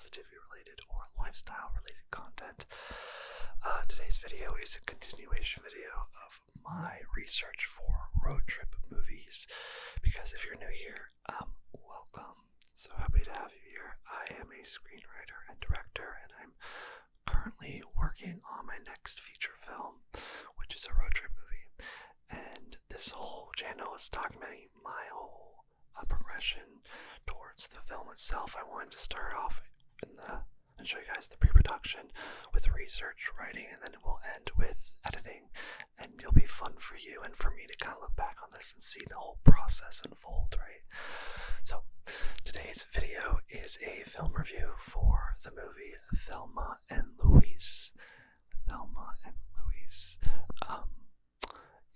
positivity related or lifestyle related content. Today's video is a continuation video of my research for road trip movies, because if you're new here, welcome. So happy to have you here. I am a screenwriter and director, and I'm currently working on my next feature film, which is a road trip movie. And this whole channel is documenting my whole progression towards the film itself. I wanted to start off and show you guys the pre-production with research, writing, and then it will end with editing, and it'll be fun for you and for me to kind of look back on this and see the whole process unfold, right? So today's video is a film review for the movie Thelma and Louise. Thelma and Louise.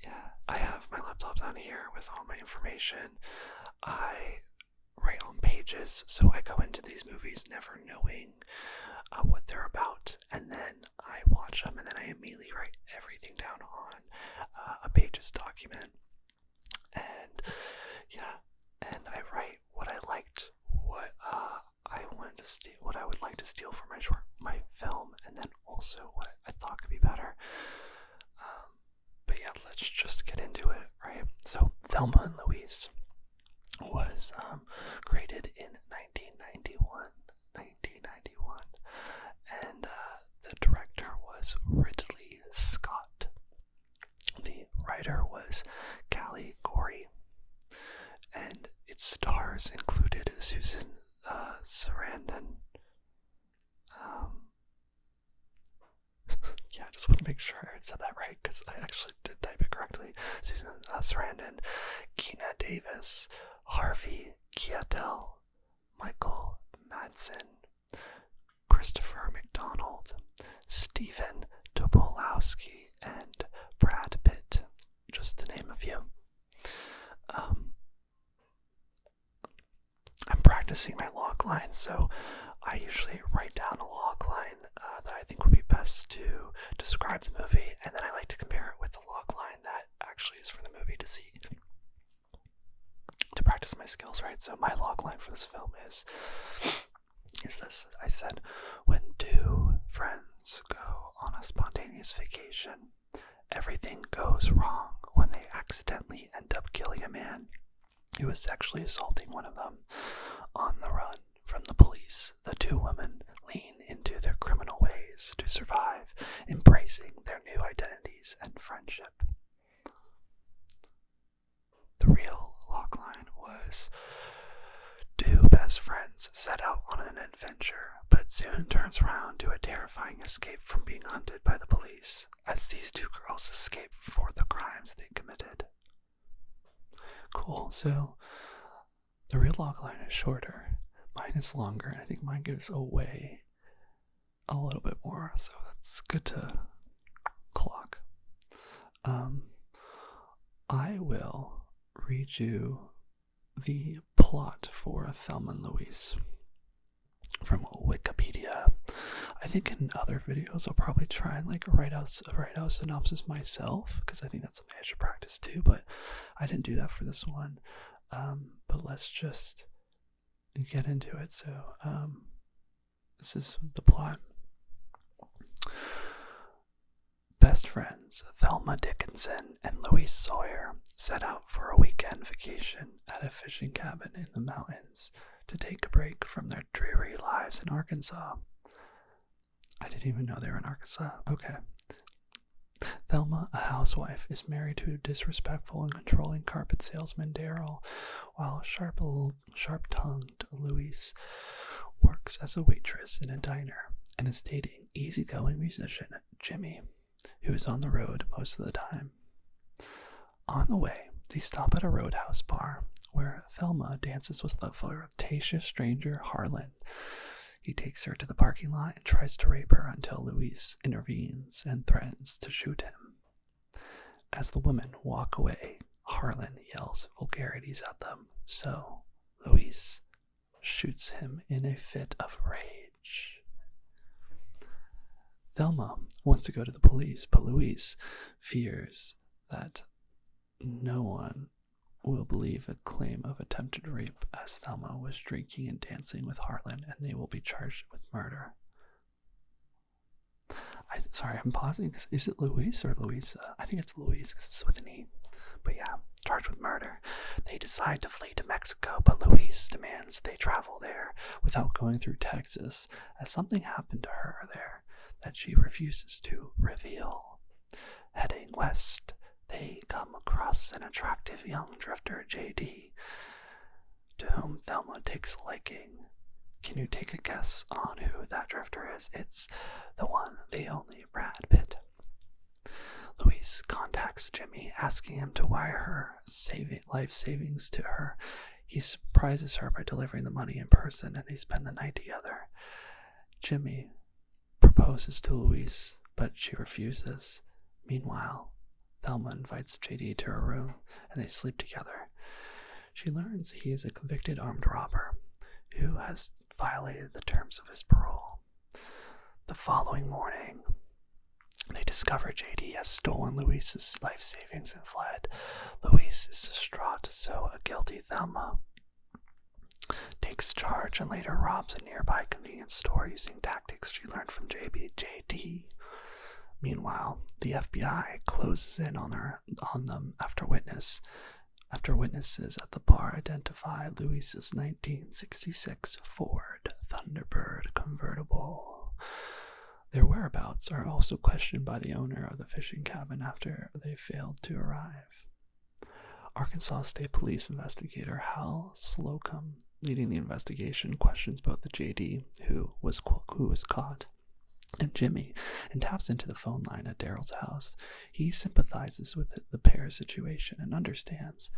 Yeah, I have my laptop down here with all my information. I write on pages, so I go into these movies never knowing what they're about, and then I watch them, and then I immediately write everything down on a pages document. And yeah, and I write what I liked, what I wanted to steal, what I would like to steal for my film, and then also what I thought could be better. But yeah, let's just get into it, right? So Thelma and Louise was created in 1991, and the director was Ridley Scott. The writer was Callie Gorey, and its stars included Susan Sarandon. Yeah, I just want to make sure I said that right, because I actually did type it correctly. Susan Sarandon, Geena Davis, Harvey Keitel, Michael Madsen, Christopher McDonald, Stephen Tobolowsky, and Brad Pitt, just to name a few. I'm practicing my log lines, so I usually write down a log line that I think would be best to describe the movie, and then I like to compare it with the log line that actually is for the movie to see, to practice my skills, right? So my log line for this film is this. I said, when two friends go on a spontaneous vacation, everything goes wrong when they accidentally end up killing a man who was sexually assaulting one of them. On the run from the police, the two women lean into their criminal ways to survive, embracing their new identities and friendship. The real logline was, two best friends set out on an adventure, but it soon turns around to a terrifying escape from being hunted by the police, as these two girls escape for the crimes they committed. Cool, so the real logline is shorter. Mine is longer, and I think mine gives away a little bit more, so that's good to clock. I will read you the plot for Thelma and Louise from Wikipedia. I think in other videos I'll probably try and write out a synopsis myself, because I think that's something I should practice too, but I didn't do that for this one. But let's just get into it. So this is the plot. Best friends Thelma Dickinson and Louise Sawyer set out for a weekend vacation at a fishing cabin in the mountains to take a break from their dreary lives in Arkansas. I didn't even know they were in Arkansas. Okay. Thelma, a housewife, is married to a disrespectful and controlling carpet salesman Daryl, while sharp-tongued Louise works as a waitress in a diner and is dating easygoing musician Jimmy, who is on the road most of the time. On the way, they stop at a roadhouse bar where Thelma dances with the flirtatious stranger Harlan. He takes her to the parking lot and tries to rape her until Louise intervenes and threatens to shoot him. As the women walk away, Harlan yells vulgarities at them, so Louise shoots him in a fit of rage. Thelma wants to go to the police, but Louise fears that no one will believe a claim of attempted rape as Thelma was drinking and dancing with Harlan, and they will be charged with murder. Sorry, I'm pausing. Is it Louise or Louisa? I think it's Louise because it's with an E. But yeah, charged with murder. They decide to flee to Mexico, but Louise demands they travel there without going through Texas, as something happened to her there that she refuses to reveal. Heading west, they come across an attractive young drifter, JD, to whom Thelma takes a liking. Can you take a guess on who that drifter is? It's the one, the only Brad Pitt. Louise contacts Jimmy, asking him to wire her life savings to her. He surprises her by delivering the money in person, and they spend the night together. Jimmy proposes to Louise, but she refuses. Meanwhile, Thelma invites JD to her room, and they sleep together. She learns he is a convicted armed robber who has violated the terms of his parole. The following morning, they discover JD has stolen Louise's life savings and fled. Louise is distraught, so a guilty Thelma takes charge and later robs a nearby convenience store using tactics she learned from JD. Meanwhile, the FBI closes in on them after witnesses at the bar identify Louise's 1966 Ford Thunderbird convertible. Their whereabouts are also questioned by the owner of the fishing cabin after they failed to arrive. Arkansas State Police investigator Hal Slocum, leading the investigation, questions both the JD, who was caught, and Jimmy, and taps into the phone line at Daryl's house. He sympathizes with the pair's situation and understands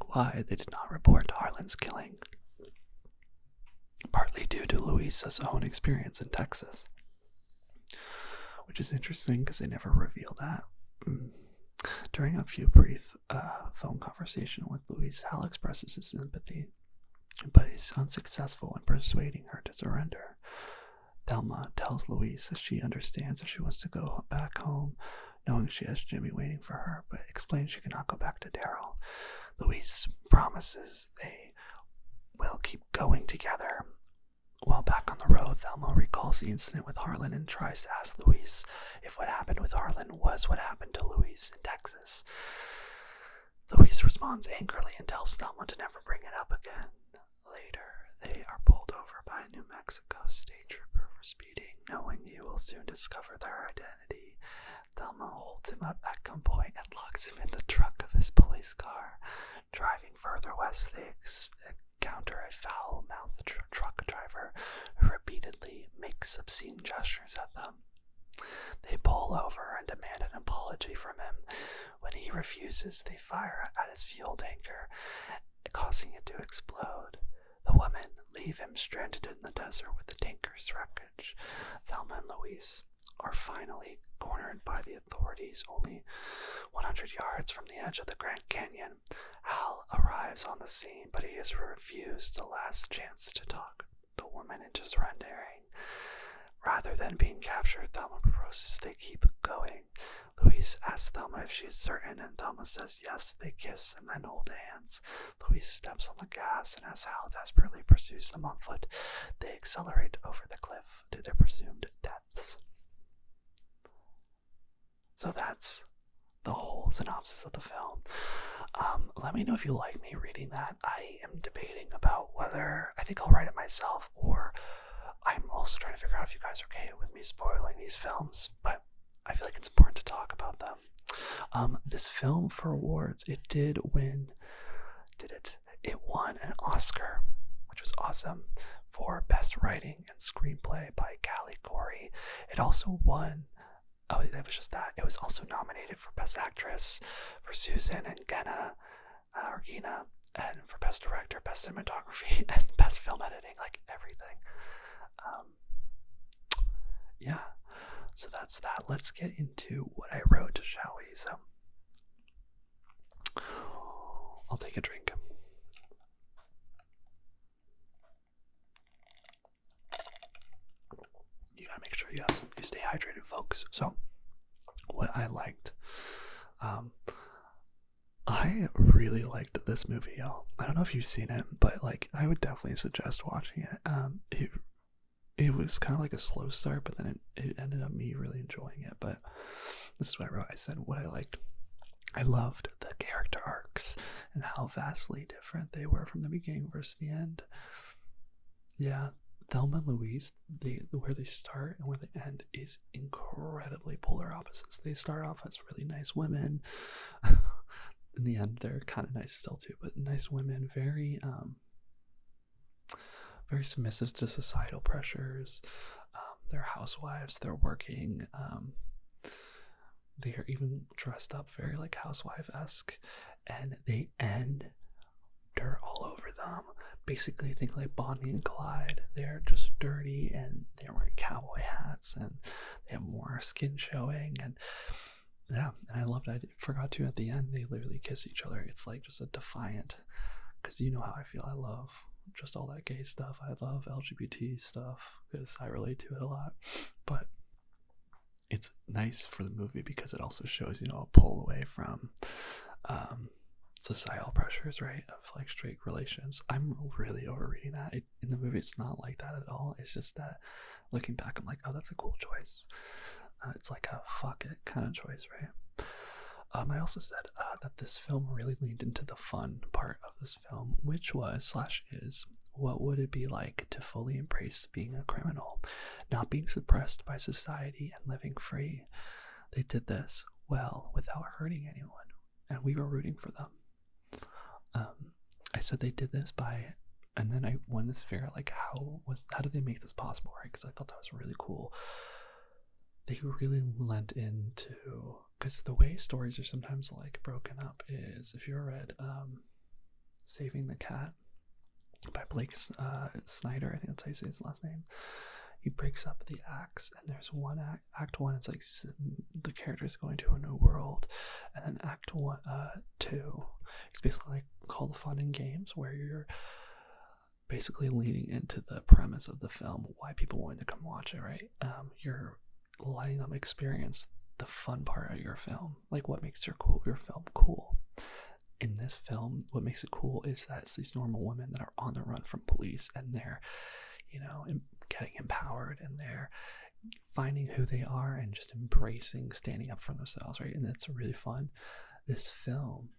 why they did not report Harlan's killing, partly due to Louisa's own experience in Texas. Which is interesting because they never reveal that. During a few brief phone conversation with Louise, Hal expresses his sympathy, but is unsuccessful in persuading her to surrender. Thelma tells Louise that she understands if she wants to go back home, knowing she has Jimmy waiting for her, but explains she cannot go back to Daryl. Louise promises they will keep going together. While back on the road, Thelma recalls the incident with Harlan and tries to ask Louise if what happened with Harlan was what happened to Louise in Texas. Louise responds angrily and tells Thelma to never bring it up again. Later, they are pulled over by a New Mexico state trooper for speeding, knowing he will soon discover their identity. Thelma holds him up at gunpoint and locks him in the trunk of his police car. Driving further west, they encounter a foul-mouthed truck driver who repeatedly makes obscene gestures at them. They pull over and demand an apology from him. When he refuses, they fire at his fuel tanker, causing it to explode. The women leave him stranded in the desert with the tanker's wreckage. Thelma and Louise are finally cornered by the authorities only 100 yards from the edge of the Grand Canyon. Hal arrives on the scene, but he is refused the last chance to talk the woman into surrendering. Rather than being captured, Thelma proposes they keep going. Louise asks Thelma if she is certain, and Thelma says yes. They kiss and then hold hands. Louise steps on the gas, and as Hal desperately pursues them on foot, they accelerate over the cliff to their presumed deaths. So that's the whole synopsis of the film. Let me know if you like me reading that. I am debating about whether I think I'll write it myself, or I'm also trying to figure out if you guys are okay with me spoiling these films, but I feel like it's important to talk about them. This film, for awards, it did win, it won an Oscar, which was awesome, for Best Writing and Screenplay by Callie Corey. It also won, it was also nominated for Best Actress for Susan and Gina, and for Best Director, Best Cinematography, and Best Film Editing, like everything. Yeah, so that's that. Let's get into what I wrote, shall we? So, I'll take a drink. You gotta make sure you stay hydrated, folks. So, what I liked, I really liked this movie, y'all. I don't know if you've seen it, but like I would definitely suggest watching it. It was kind of like a slow start, but then it ended up me really enjoying it. But this is what I wrote. I said what I liked. I loved the character arcs and how vastly different they were from the beginning versus the end. Yeah, Thelma Louise, where they start and where they end is incredibly polar opposites. They start off as really nice women. In the end, they're kind of nice still too, but nice women, very very submissive to societal pressures. They're housewives. They're working. They are even dressed up very like housewife-esque, and they end dirt all over them. Basically, think like Bonnie and Clyde. They're just dirty, and they're wearing cowboy hats, and they have more skin showing, and yeah, and I loved it. I forgot to at the end, they literally kiss each other. It's like just a defiant, because you know how I feel. I love just all that gay stuff. I love LGBT stuff because I relate to it a lot. But it's nice for the movie because it also shows, you know, a pull away from societal pressures, right? Of like straight relations. I'm really overreading that. In the movie, it's not like that at all. It's just that looking back, I'm like, oh, that's a cool choice. It's like a fuck it kind of choice, right? I also said that this film really leaned into the fun part of this film, which was / is what would it be like to fully embrace being a criminal, not being suppressed by society and living free. They did this well without hurting anyone, and we were rooting for them. I said they did this by, and then I wanted to figure out like how did they make this possible, right? Because I thought that was really cool. They really lent into, because the way stories are sometimes like broken up is, if you read Saving the Cat by Blake Snyder, I think that's how you say his last name. He breaks up the acts, and there's one act one, it's like the character's going to a new world, and then act one, two, it's basically like called the Fun and Games, where you're basically leading into the premise of the film, why people wanted to come watch it, right? You're letting them experience the fun part of your film, like what makes your film cool. In this film, what makes it cool is that it's these normal women that are on the run from police, and they're, you know, getting empowered, and they're finding who they are and just embracing standing up for themselves, right? And it's really fun. This film,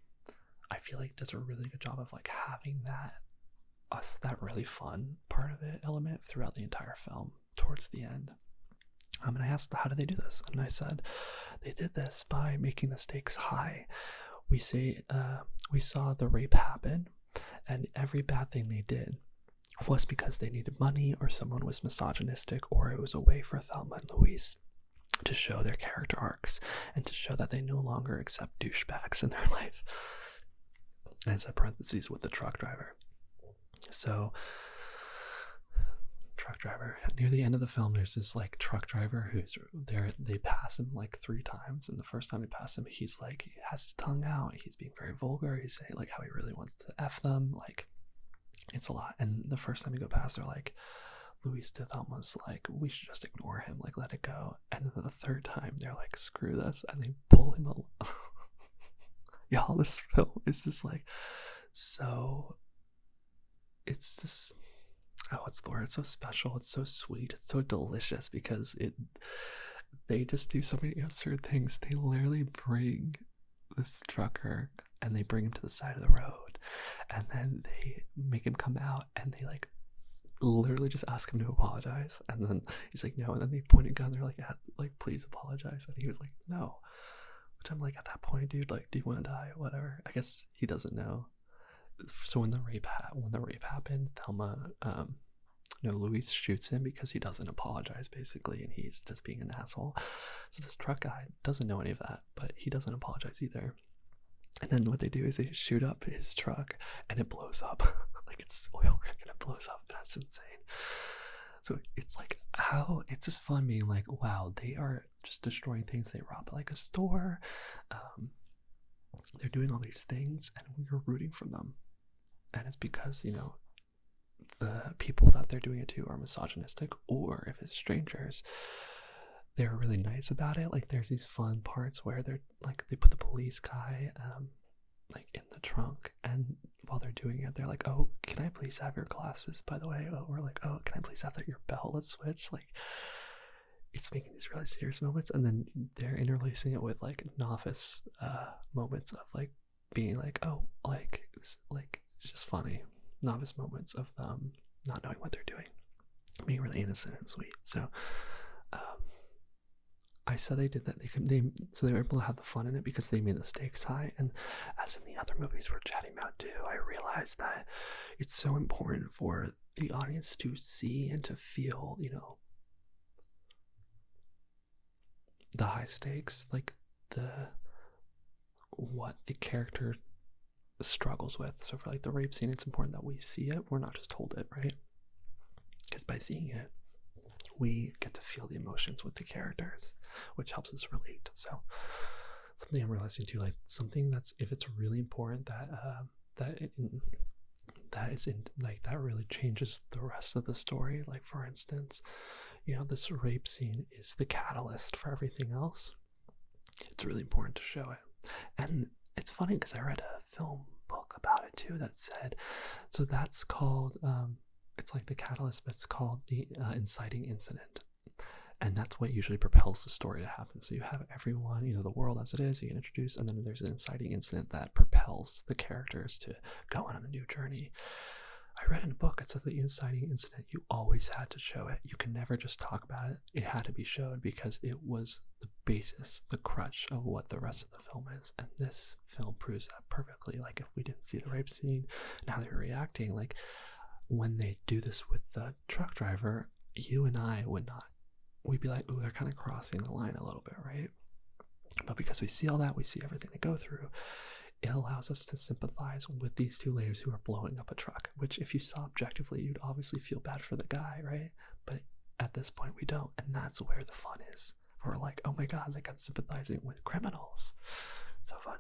I feel like, does a really good job of like having that really fun part of it element throughout the entire film towards the end. And I asked, how did they do this? And I said, they did this by making the stakes high. We saw the rape happen, and every bad thing they did was because they needed money, or someone was misogynistic, or it was a way for Thelma and Louise to show their character arcs and to show that they no longer accept douchebags in their life. And it's a parentheses with the truck driver. So, truck driver, near the end of the film, there's this like truck driver who's there. They pass him like 3 times, and the first time they pass him, he's like, he has his tongue out, he's being very vulgar, he's saying like how he really wants to F them, like it's a lot. And the first time you go past, they're like, Louise to Thelma's like, we should just ignore him, like let it go. And then the 3rd time, they're like, screw this, and they pull him along. Y'all, this film is just like, so it's just, oh, what's the word? It's so special. It's so sweet. It's so delicious because they just do so many absurd things. They literally bring this trucker and they bring him to the side of the road, and then they make him come out, and they like literally just ask him to apologize, and then he's like, no, and then they point a gun. They're like, please apologize, and he was like, no. Which I'm like, at that point, dude, like, do you want to die? Whatever. I guess he doesn't know. So when the rape happened, Thelma, Louise shoots him because he doesn't apologize, basically, and he's just being an asshole. So this truck guy doesn't know any of that, but he doesn't apologize either. And then what they do is they shoot up his truck, and it blows up. Like, it's oil rig, and it blows up. That's insane. So it's like, how it's just fun being like, wow, they are just destroying things. They rob like a store. They're doing all these things, and we're rooting for them. And it's because, you know, the people that they're doing it to are misogynistic, or if it's strangers, they're really nice about it. Like, there's these fun parts where they're like, they put the police guy, like in the trunk, and while they're doing it, they're like, "Oh, can I please have your glasses, by the way?" Or like, "Oh, can I please have your belt? Let's switch." Like, it's making these really serious moments, and then they're interlacing it with like novice moments of like being like, "Oh, like it's just funny." Novice moments of them not knowing what they're doing, being really innocent and sweet. So I said they did that. So they were able to have the fun in it because they made the stakes high. And as in the other movies we're chatting about too, I realized that it's so important for the audience to see and to feel, you know, the high stakes, like what the character struggles with. So for like the rape scene, it's important that we see it. We're not just told it, right? Because by seeing it, we get to feel the emotions with the characters, which helps us relate. So something I'm realizing too, like something that's, if it's really important, that really changes the rest of the story. Like for instance, you know, this rape scene is the catalyst for everything else. It's really important to show it. And it's funny because I read a film book about it too that said, so that's called it's like the catalyst, but it's called the inciting incident. And that's what usually propels the story to happen. So you have everyone, you know, the world as it is, you get introduced, and then there's an inciting incident that propels the characters to go on a new journey. I read in a book, it says the inciting incident, you always had to show it. You can never just talk about it. It had to be showed because it was the basis, the crutch of what the rest of the film is. And this film proves that perfectly. Like if we didn't see the rape scene and how they were reacting, like when they do this with the truck driver, you and I would not. We'd be like, ooh, they're kind of crossing the line a little bit, right? But because we see all that, we see everything they go through, it allows us to sympathize with these two ladies who are blowing up a truck, which if you saw objectively, you'd obviously feel bad for the guy, right? But at this point, we don't. And that's where the fun is. We're like, oh my God, like I'm sympathizing with criminals. So fun.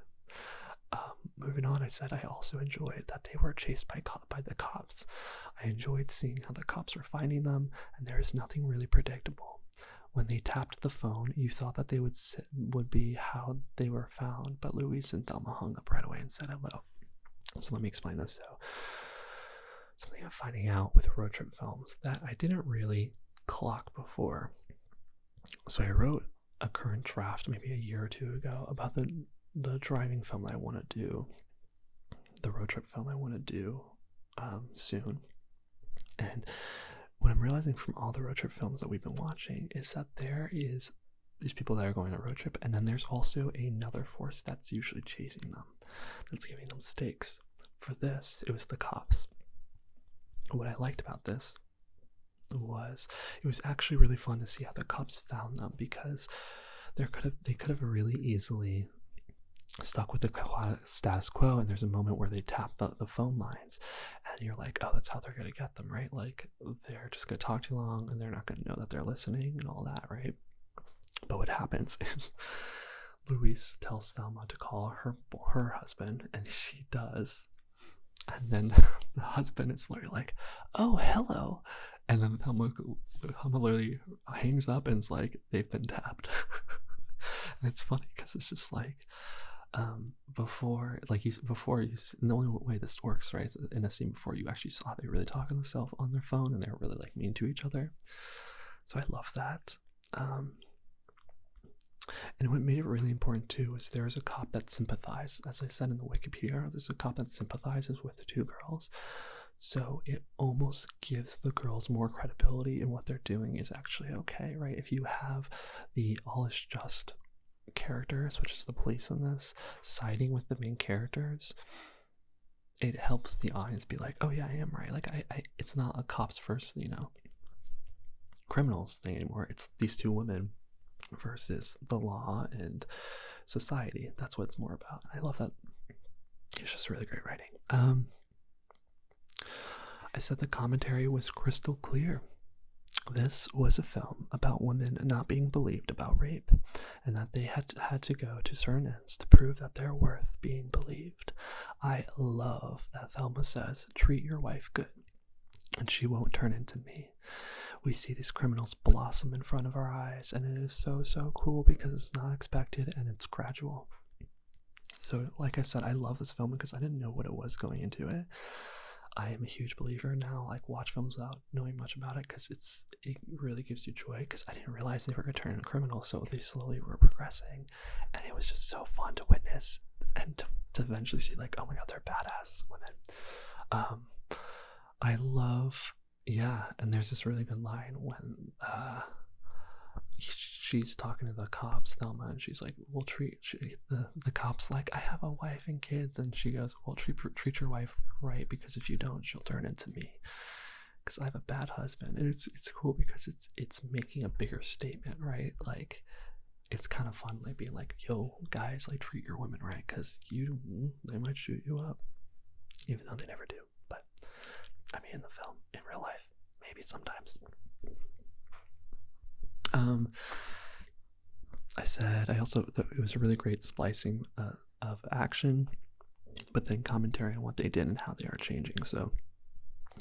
Moving on, I said I also enjoyed that they were chased by the cops. I enjoyed seeing how the cops were finding them, and there is nothing really predictable. When they tapped the phone, you thought that they would be how they were found, but Louise and Thelma hung up right away and said hello. So let me explain this. So something I'm finding out with road trip films that I didn't really clock before. So I wrote a current draft maybe a year or two ago about the driving film I want to do, the road trip film I want to do soon. And what I'm realizing from all the road trip films that we've been watching is that there is these people that are going on a road trip, and then there's also another force that's usually chasing them, that's giving them stakes. For this, it was the cops. What I liked about this was it was actually really fun to see how the cops found them, because they could have really easily stuck with the status quo, and there's a moment where they tap the phone lines and you're like, oh, that's how they're gonna get them, right? Like they're just gonna talk too long and they're not gonna know that they're listening and all that, right? But what happens is Louise tells Thelma to call her husband, and she does, and then the husband is like, oh, hello, and then Thelma literally hangs up and is like, they've been tapped. And it's funny because it's just like, before the only way this works, right, is in a scene before you actually saw they really talk on their phone, and they're really like mean to each other. So I love that. And what made it really important too is there's a cop that sympathizes, as I said in the Wikipedia, there's a cop that sympathizes with the two girls. So it almost gives the girls more credibility in what they're doing is actually okay, right? If you have the all is just characters, which is the police in this, siding with the main characters, it helps the audience be like, oh yeah, I am right. Like I it's not a cops first, you know, criminals thing anymore. It's these two women versus the law and society. That's what it's more about. I love that. It's just really great writing. I said the commentary was crystal clear. This was a film about women not being believed about rape, and that they had to go to certain ends to prove that they're worth being believed. I love that Thelma says, treat your wife good, and she won't turn into me. We see these criminals blossom in front of our eyes, and it is so, so cool because it's not expected and it's gradual. So like I said, I love this film because I didn't know what it was going into it. I am a huge believer now, like watch films without knowing much about it, because it really gives you joy, because I didn't realize they were going to turn into criminals, so they slowly were progressing, and it was just so fun to witness and to eventually see like, oh my god, they're badass women. I love, yeah, and there's this really good line when she's talking to the cops, Thelma, and she's like, we'll the cops like, I have a wife and kids, and she goes, well, treat your wife right, because if you don't, she'll turn into me, because I have a bad husband. And it's cool because it's making a bigger statement, right? Like, it's kind of fun, like being like, yo guys, like treat your women right, because they might shoot you up, even though they never do. But I mean, in the film, in real life, maybe sometimes. I said I also thought it was a really great splicing of action, but then commentary on what they did and how they are changing. So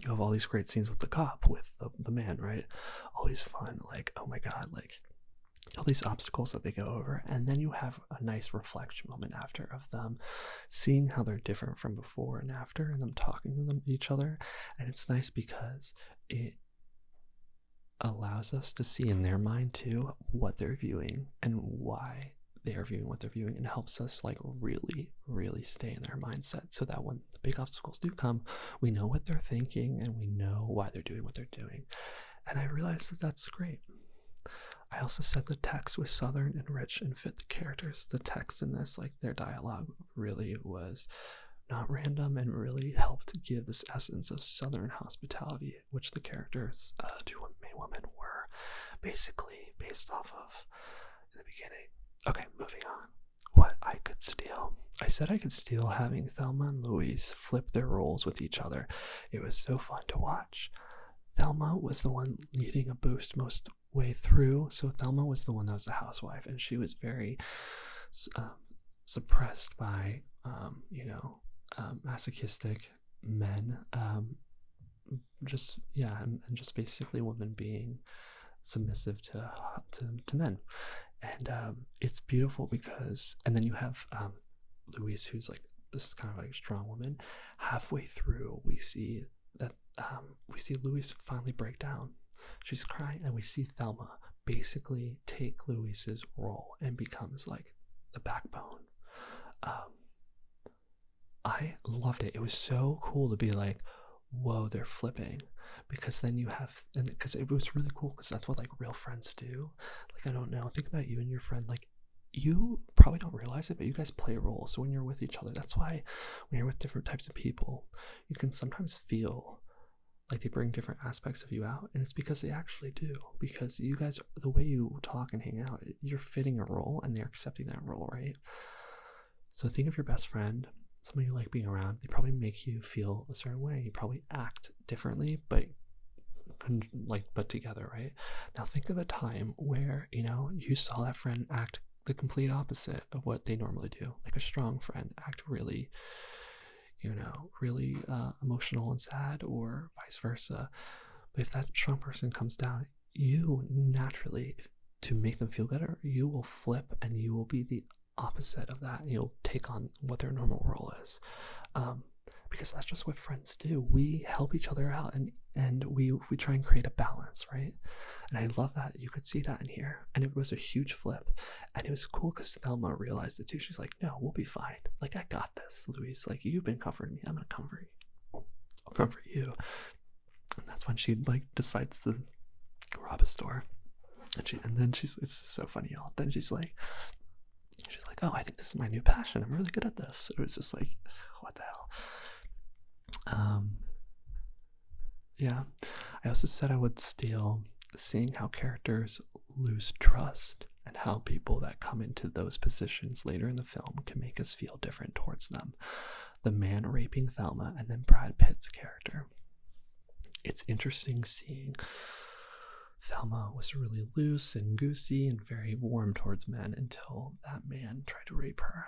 you have all these great scenes with the cop, with the man, right? All these fun, like, oh my god, like all these obstacles that they go over, and then you have a nice reflection moment after of them seeing how they're different from before and after, and them talking to each other. And it's nice because it allows us to see in their mind too what they're viewing and why they are viewing what they're viewing, and helps us like really stay in their mindset, so that when the big obstacles do come, we know what they're thinking and we know why they're doing what they're doing. And I realized that that's great. I also said the text was southern and rich and fit the characters. The text in this, like their dialogue, really was not random and really helped give this essence of southern hospitality, which the characters, two main women, were basically based off of in the beginning. Okay, moving on. What I could steal. I said I could steal having Thelma and Louise flip their roles with each other. It was so fun to watch. Thelma was the one needing a boost most way through, so Thelma was the one that was the housewife, and she was very suppressed by masochistic men, just basically women being submissive to men. And it's beautiful because, and then you have Louise, who's like this kind of like strong woman. Halfway through, we see that Louise finally break down. She's crying, and we see Thelma basically take Louise's role and becomes like the backbone. I loved it. It was so cool to be like, whoa, they're flipping, because then you have, and because it was really cool, because that's what like real friends do. Like, I don't know, think about you and your friend, like you probably don't realize it, but you guys play roles. So when you're with each other, that's why when you're with different types of people, you can sometimes feel like they bring different aspects of you out, and it's because they actually do, because you guys, the way you talk and hang out, you're fitting a role and they're accepting that role, right? So think of your best friend, somebody you like being around. They probably make you feel a certain way. You probably act differently, but together, right? Now think of a time where, you saw that friend act the complete opposite of what they normally do. Like a strong friend act really, really emotional and sad, or vice versa. But if that strong person comes down, you naturally, to make them feel better, you will flip and you will be the opposite of that. You'll take on what their normal role is, because that's just what friends do. We help each other out, and we try and create a balance, right? And I love that you could see that in here, and it was a huge flip. And it was cool because Thelma realized it too. She's like, no, we'll be fine, like I got this, Louise, like you've been comforting me, I'm gonna comfort you, I'll comfort you. And that's when she like decides to rob a store, and then she's, it's so funny, y'all, then she's like, oh, I think this is my new passion, I'm really good at this. It was just like, what the hell. Yeah, I also said I would steal seeing how characters lose trust, and how people that come into those positions later in the film can make us feel different towards them. The man raping Thelma, and then Brad Pitt's character. It's interesting seeing Thelma was really loose and goosey and very warm towards men until that man tried to rape her.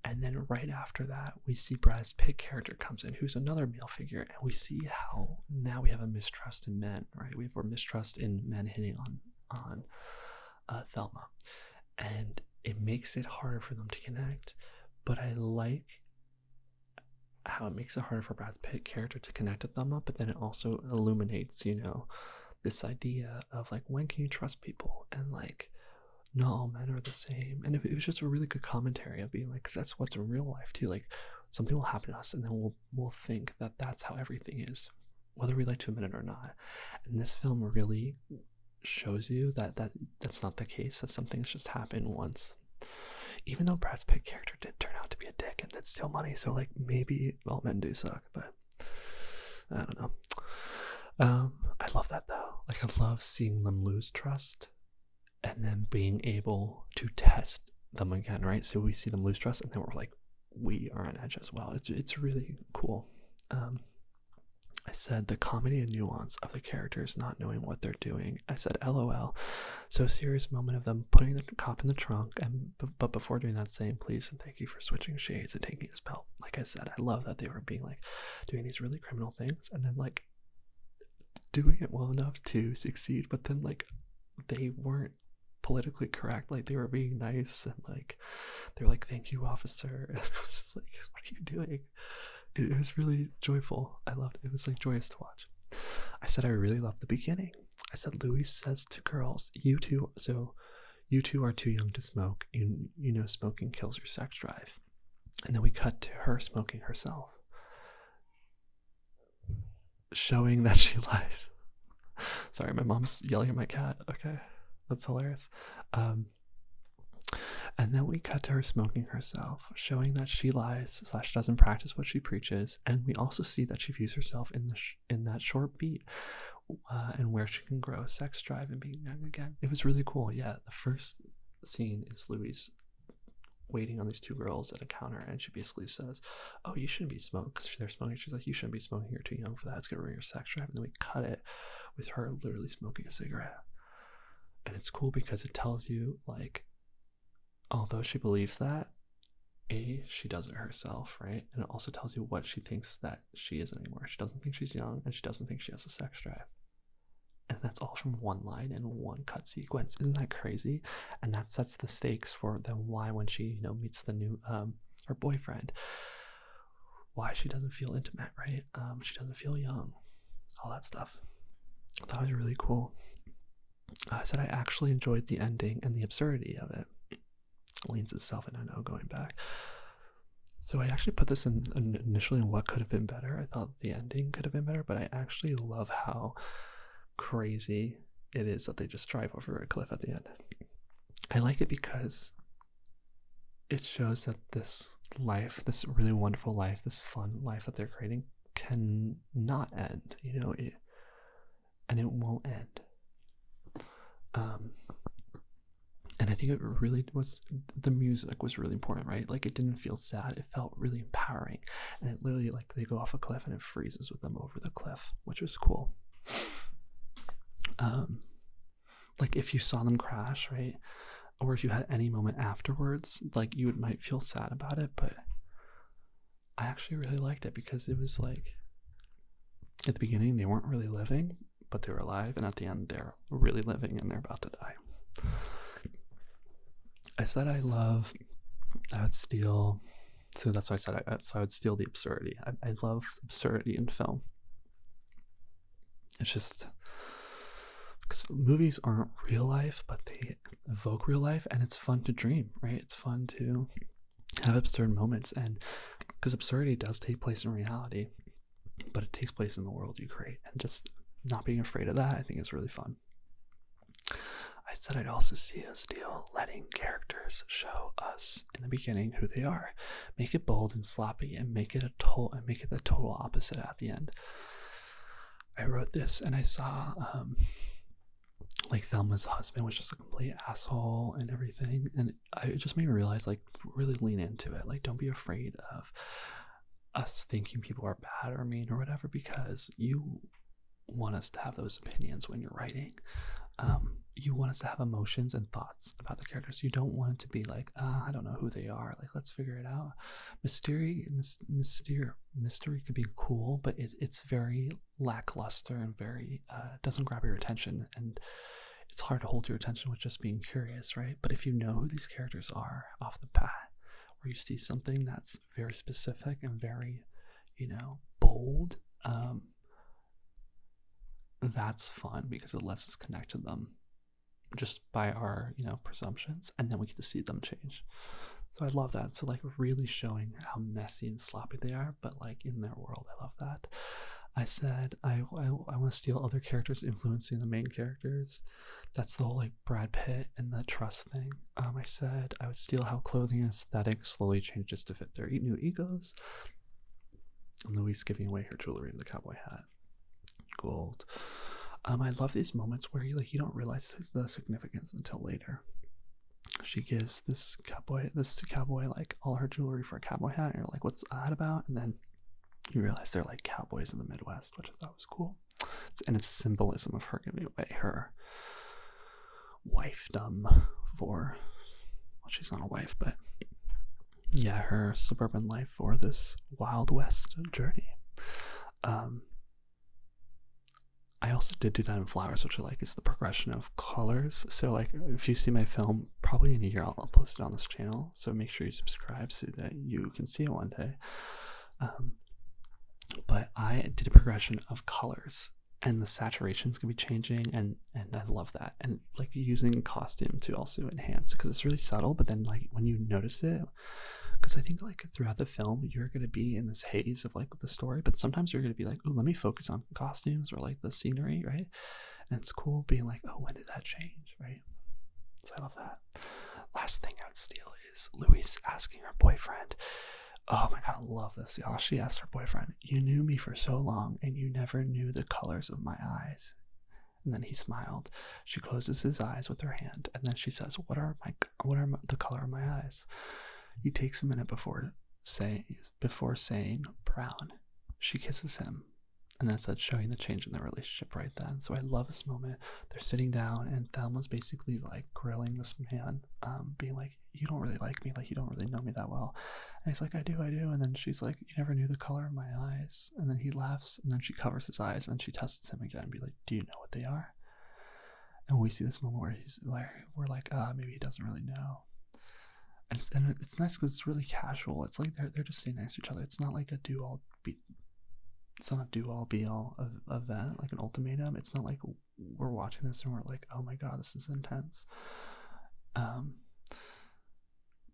And then right after that, we see Brad Pitt character comes in, who's another male figure, and we see how now we have a mistrust in men, right? We have a mistrust in men hitting on Thelma, and it makes it harder for them to connect. but I like how it makes it harder for Brad's Pitt character to connect with Thelma, but then it also illuminates, you know, this idea of like, when can you trust people, and like, not all men are the same. And it was just a really good commentary of being like, because that's what's in real life too. Like, something will happen to us, and then we'll think that that's how everything is, whether we like to admit it or not. And this film really shows you that that's not the case. That some things just happen once. Even though Brad's Pitt character did turn out to be a dick and did steal money, so like maybe all men do suck, but I don't know. I love that though. Like, I love seeing them lose trust and then being able to test them again, right? So we see them lose trust, and then we're like, we are on edge as well. It's really cool. I said the comedy and nuance of the characters not knowing what they're doing. I said LOL. So serious moment of them putting the cop in the trunk, and but before doing that, saying please and thank you for switching shades and taking his belt. Like I said, I love that they were being like doing these really criminal things and then like doing it well enough to succeed, but then like they weren't politically correct. Like, they were being nice, and like they were like, thank you, officer. And I was just like, what are you doing? It was really joyful. I loved it. It was like joyous to watch. I said I really loved the beginning. I said Louise says to girls, you two are too young to smoke. You know smoking kills your sex drive. And then we cut to her smoking herself, showing that she lies. Sorry, my mom's yelling at my cat. Okay, that's hilarious. And then we cut to her smoking herself, showing that she lies / doesn't practice what she preaches. And we also see that she views herself in that short beat, and where she can grow sex drive and being young again. It was really cool. Yeah, the first scene is Louise waiting on these two girls at a counter, and she basically says, oh, you shouldn't be smoking, because they're smoking. She's like, you shouldn't be smoking, you're too young for that, it's gonna ruin your sex drive. And then we cut it with her literally smoking a cigarette. And it's cool because it tells you, like, although she believes that, she does it herself, right? And it also tells you what she thinks that she is anymore. She doesn't think she's young, and she doesn't think she has a sex drive. And that's all from one line and one cut sequence. Isn't that crazy? And that sets the stakes for then why, when she, you know, meets the new her boyfriend, why she doesn't feel intimate, right? She doesn't feel young, all that stuff. That was really cool. I said I actually enjoyed the ending and the absurdity of it. Leans itself, and I know, going back. So I actually put this in initially in what could have been better. I thought the ending could have been better, but I actually love how crazy it is that they just drive over a cliff at the end. I like it because it shows that this life, this really wonderful life, this fun life that they're creating, can not end, you know, and it won't end. And I think it really was, the music was really important, right? Like, it didn't feel sad, it felt really empowering. And it literally, like, they go off a cliff and it freezes with them over the cliff, which was cool. Like, if you saw them crash, right, or if you had any moment afterwards, like, you might feel sad about it, but I actually really liked it because it was like, at the beginning they weren't really living, but they were alive, and at the end they're really living and they're about to die. I said I would steal, so that's why I said I would steal the absurdity. I love absurdity in film. It's just because movies aren't real life, but they evoke real life, and it's fun to dream, right? It's fun to have absurd moments, and because absurdity does take place in reality, but it takes place in the world you create, and just not being afraid of that, I think is really fun. I said I'd also see a steal letting characters show us in the beginning who they are, make it bold and sloppy, and make it the total opposite at the end. I wrote this and I saw like Thelma's husband was just a complete asshole and everything, and it just made me realize, like, really lean into it. Like, don't be afraid of us thinking people are bad or mean or whatever, because you want us to have those opinions when you're writing. You want us to have emotions and thoughts about the characters. You don't want it to be like, I don't know who they are, like, let's figure it out. Mystery could be cool, but it's very lackluster and very doesn't grab your attention, and it's hard to hold your attention with just being curious, right? But if you know who these characters are off the bat, where you see something that's very specific and very, bold, that's fun because it lets us connect to them just by our, presumptions, and then we get to see them change. So I love that. So like really showing how messy and sloppy they are, but like in their world, I love that. I said I want to steal other characters influencing the main characters. That's the whole like Brad Pitt and the trust thing. I said I would steal how clothing aesthetic slowly changes to fit their new egos. And Louise giving away her jewelry to the cowboy hat. Gold. I love these moments where you don't realize the significance until later. She gives this cowboy like all her jewelry for a cowboy hat, and you're like, what's that about? And then you realize they're like cowboys in the Midwest, which I thought was cool. And it's symbolism of her giving away her wifedom for, well, she's not a wife, but yeah, her suburban life for this Wild West journey. I also did do that in flowers, which I like is the progression of colors. So like if you see my film, probably in a year I'll post it on this channel. So make sure you subscribe so that you can see it one day. But I did a progression of colors, and the saturations can be changing, and I love that. And like using costume to also enhance, because it's really subtle, but then like when you notice it, because I think like throughout the film you're going to be in this haze of like the story, but sometimes you're going to be like, oh, let me focus on costumes or like the scenery, right? And it's cool being like, oh, when did that change, right? So I love that. Last thing I would steal is Louise asking her boyfriend, oh my god, I love this, y'all. She asked her boyfriend, you knew me for so long and you never knew the colors of my eyes. And then he smiled. She closes his eyes with her hand, and then she says, what are the color of my eyes? He takes a minute before saying brown. She kisses him, and that's showing the change in their relationship right then. So I love this moment. They're sitting down, and Thelma's basically like grilling this man, being like, you don't really like me, like you don't really know me that well. And he's like, I do. And then she's like, you never knew the color of my eyes. And then he laughs, and then she covers his eyes, and she tests him again and be like, do you know what they are? And we see this moment where we're like, maybe he doesn't really know. And it's nice because it's really casual. It's like they're just sitting next to each other. It's not like it's not a do-all be-all event, like an ultimatum. It's not like we're watching this and we're like, oh my god, this is intense.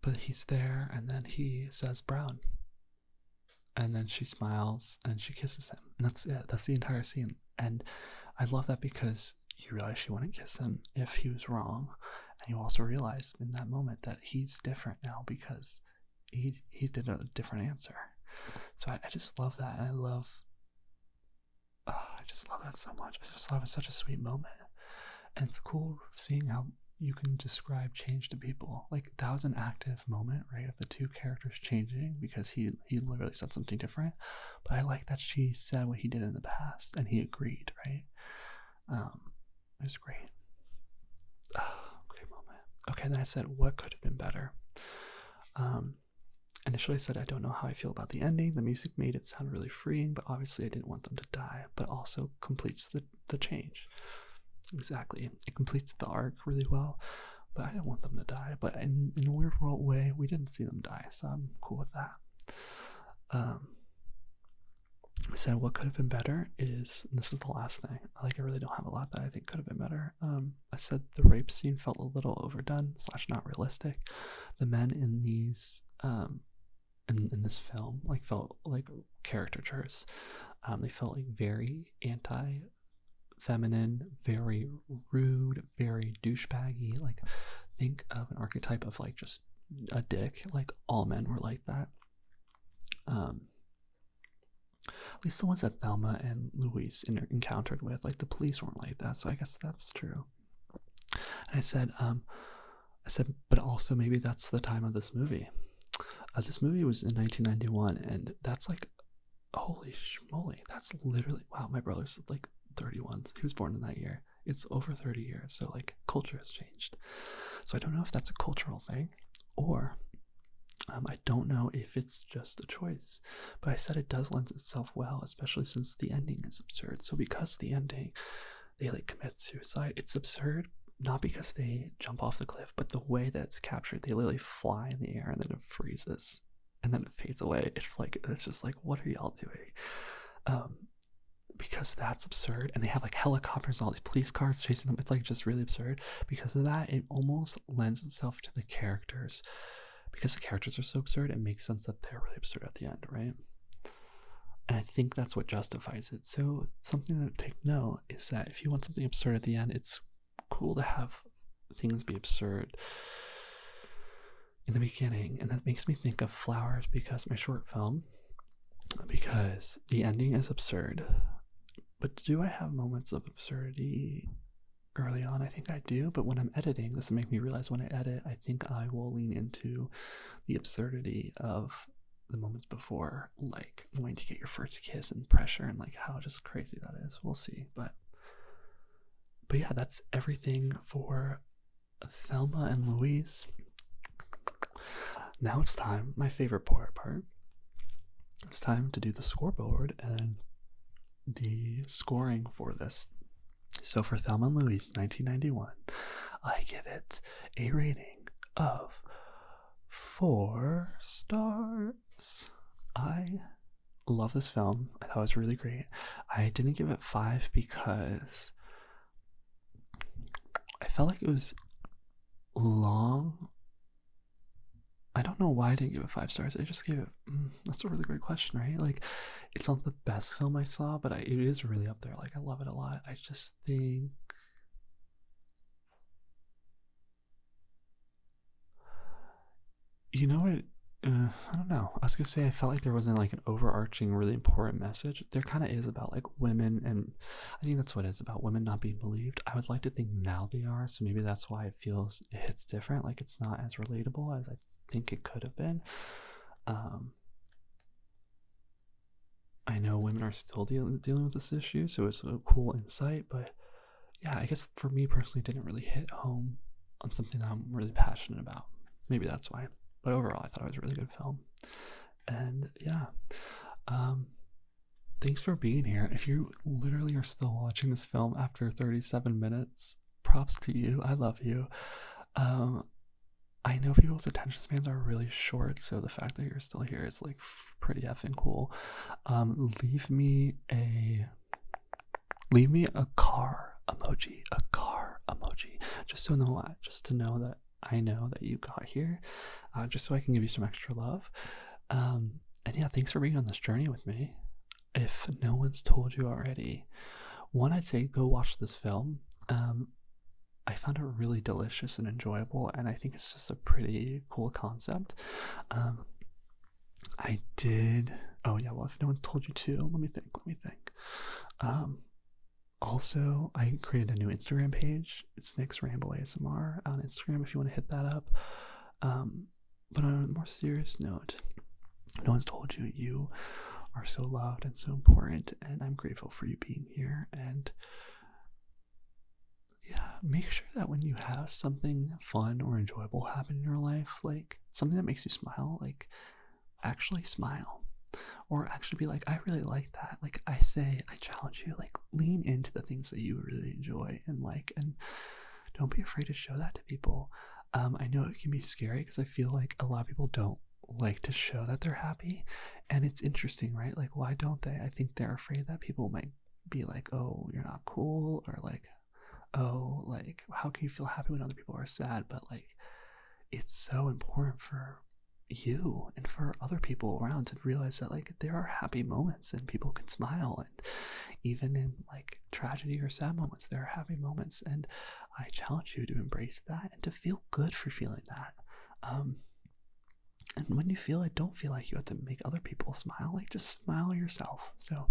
But he's there, and then he says brown, and then she smiles and she kisses him, and that's it. That's the entire scene. And I love that because you realize she wouldn't kiss him if he was wrong, and you also realize in that moment that he's different now because he did a different answer. So I just love that, and I just love that so much. I just love it's such a sweet moment, and it's cool seeing how you can describe change to people. Like that was an active moment, right, of the two characters changing because he literally said something different. But I like that she said what he did in the past and he agreed, right? It was great. Great moment. Okay, then I said, what could have been better? Initially I said, I don't know how I feel about the ending. The music made it sound really freeing, but obviously I didn't want them to die, but also completes the change. Exactly. It completes the arc really well, but I didn't want them to die. But in a weird world way, we didn't see them die, so I'm cool with that. I said what could have been better is, and this is the last thing, I really don't have a lot that I think could have been better. I said the rape scene felt a little overdone / not realistic. The men in these in this film felt like caricatures. They felt like very anti-feminine, very rude, very douchebaggy. Like think of an archetype of just a dick. Like all men were like that. At least the ones that Thelma and Louise encountered with, the police weren't like that, so I guess that's true. And I said, but also maybe that's the time of this movie. This movie was in 1991, and that's holy schmoly, that's literally, wow, my brother's 31. He was born in that year. It's over 30 years, so culture has changed. So I don't know if that's a cultural thing, or I don't know if it's just a choice, but I said it does lend itself well, especially since the ending is absurd. So because the ending, they commit suicide, it's absurd, not because they jump off the cliff, but the way that it's captured, they literally fly in the air and then it freezes and then it fades away. It's just like, what are y'all doing? Because that's absurd. And they have like helicopters, all these police cars chasing them. It's like just really absurd. Because of that, it almost lends itself to the characters. Because the characters are so absurd, it makes sense that they're really absurd at the end, right? And I think that's what justifies it. So something to take note is that if you want something absurd at the end, it's cool to have things be absurd in the beginning. And that makes me think of Flowers, because my short film, because the ending is absurd. But do I have moments of absurdity early on? I think I do. But when I'm editing, this will make me realize when I edit, I think I will lean into the absurdity of the moments before, like wanting to get your first kiss and pressure and like how just crazy that is. We'll see. But yeah, that's everything for Thelma and Louise. Now it's time, my favorite part. It's time to do the scoreboard and the scoring for this. So for Thelma and Louise 1991, I give it a rating of 4 stars. I love this film. I thought it was really great. I didn't give it 5 because I felt like it was long. I don't know why I didn't give it 5 stars. I just gave it, that's a really great question, right? Like, it's not the best film I saw, but it is really up there. Like, I love it a lot. I just think, you know what? I don't know. I was gonna say I felt like there wasn't like an overarching, really important message. There kind of is about like women, and I think that's what it is, about women not being believed. I would like to think now they are, so maybe that's why it hits different. Like, it's not as relatable as I think it could have been. I know women are still dealing with this issue, so it's a cool insight. But yeah, I guess for me personally, it didn't really hit home on something that I'm really passionate about. Maybe that's why. But overall, I thought it was a really good film. And yeah, thanks for being here. If you literally are still watching this film after 37 minutes, props to you. I love you. I know people's attention spans are really short, so the fact that you're still here is like pretty effing cool. Leave me a car emoji, just to know that I know that you got here, just so I can give you some extra love. And yeah, thanks for being on this journey with me. If no one's told you already, one, I'd say go watch this film. I found it really delicious and enjoyable, and I think it's just a pretty cool concept. I did. Oh yeah, well, if no one's told you to, let me think. Also, I created a new Instagram page. It's nicksrambleasmr on Instagram if you want to hit that up. But on a more serious note, no one's told you you are so loved and so important, and I'm grateful for you being here. And yeah, make sure that when you have something fun or enjoyable happen in your life, like something that makes you smile, like actually smile. Or actually be like, I really like that. Like I challenge you, like lean into the things that you really enjoy and like, and don't be afraid to show that to people. I know it can be scary because I feel like a lot of people don't like to show that they're happy. And it's interesting, right? Like, why don't they? I think they're afraid that people might be like, oh, you're not cool, or like, oh, like, how can you feel happy when other people are sad? But like, it's so important for you and for other people around to realize that like there are happy moments and people can smile, and even in like tragedy or sad moments there are happy moments, and I challenge you to embrace that and to feel good for feeling that. And when you feel it, don't feel like you have to make other people smile, like just smile yourself. So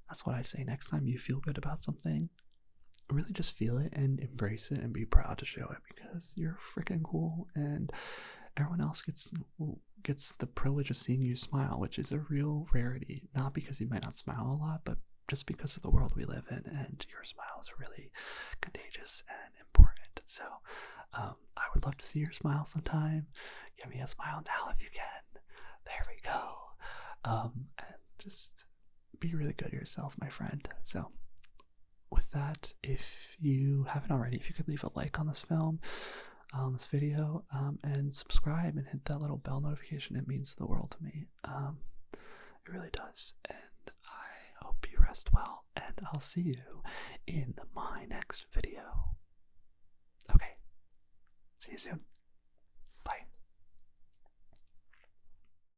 that's what I say. Next time you feel good about something, really just feel it and embrace it and be proud to show it, because you're freaking cool, and everyone else gets the privilege of seeing you smile, which is a real rarity. Not because you might not smile a lot, but just because of the world we live in, and your smile is really contagious and important. So I would love to see your smile sometime. Give me a smile now if you can. There we go. And just be really good to yourself, my friend. So with that, if you haven't already, if you could leave a like on this video, and subscribe and hit that little bell notification, it means the world to me. It really does. And I hope you rest well, and I'll see you in my next video. Okay, see you soon.